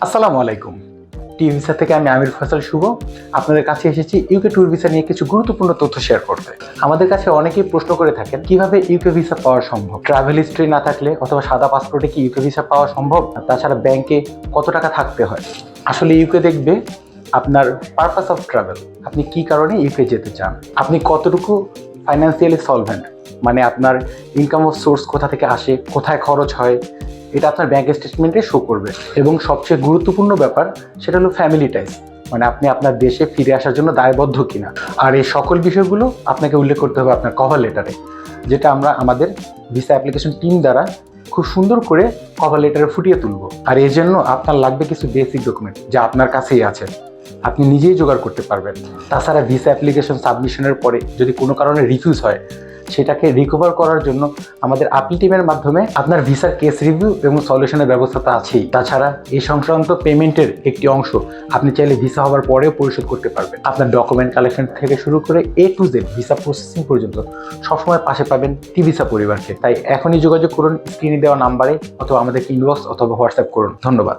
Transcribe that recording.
আসসালামু আলাইকুম। টি ভিসা থেকে আমি আমির ফয়সাল শুভ আপনাদের কাছে এসেছি ইউকে ট্যুর ভিসা নিয়ে কিছু গুরুত্বপূর্ণ তথ্য শেয়ার করতে। আমাদের কাছে অনেকেই প্রশ্ন করে থাকেন কিভাবে ইউকে ভিসা পাওয়া সম্ভব, ট্রাভেল হিস্ট্রি না থাকলে অথবা সাদা পাসপোর্টে কি ইউকে ভিসা পাওয়া সম্ভব, তাছাড়া ব্যাংকে কত টাকা থাকতে হয়। আসলে ইউকে দেখবে আপনার পারপাস অফ ট্রাভেল, আপনি কি কারণে ইউকে যেতে চান, আপনি কতটুকু ফাইন্যান্সিয়ালি সলভেন্ট, মানে আপনার ইনকাম অফ সোর্স কোথা থেকে আসে, কোথায় খরচ হয়, এটা আপনার ব্যাংক স্টেটমেন্টে শো করবে। এবং সবচেয়ে গুরুত্বপূর্ণ ব্যাপার সেটা হলো ফ্যামিলি টাইস, মানে আপনি আপনার দেশে ফিরে আসার জন্য দায়বদ্ধ কিনা। আর এই সকল বিষয়গুলো আপনাকে উল্লেখ করতে হবে আপনার কভার লেটারে, যেটা আমরা আমাদের ভিসা অ্যাপ্লিকেশন টিম দ্বারা খুব সুন্দর করে কভার লেটারে ফুটিয়ে তুলব। আর এই জন্য আপনার লাগবে কিছু বেসিক ডকুমেন্ট যা আপনার কাছেই আছে, আপনি নিজেই জোগাড় করতে পারবেন। তাছাড়া ভিসা অ্যাপ্লিকেশন সাবমিশনের পরে যদি কোনো কারণে রিফিউজ হয়, সেটাকে রিকভার করার জন্য আমাদের আপিল টিমের মাধ্যমে আপনার ভিসার কেস রিভিউ এবং সলিউশনের ব্যবস্থা তো আছেই। তাছাড়া এই সংক্রান্ত পেমেন্টের একটি অংশ আপনি চাইলে ভিসা হওয়ার পরেও পরিশোধ করতে পারবেন। আপনার ডকুমেন্ট কালেকশন থেকে শুরু করে A to Z visa processing পর্যন্ত সবসময় পাশে পাবেন টি ভিসা পরিবারকে। তাই এখনই যোগাযোগ করুন স্ক্রিনে দেওয়া নাম্বারে, অথবা আমাদেরকে ইনবক্স অথবা হোয়াটসঅ্যাপ করুন। ধন্যবাদ।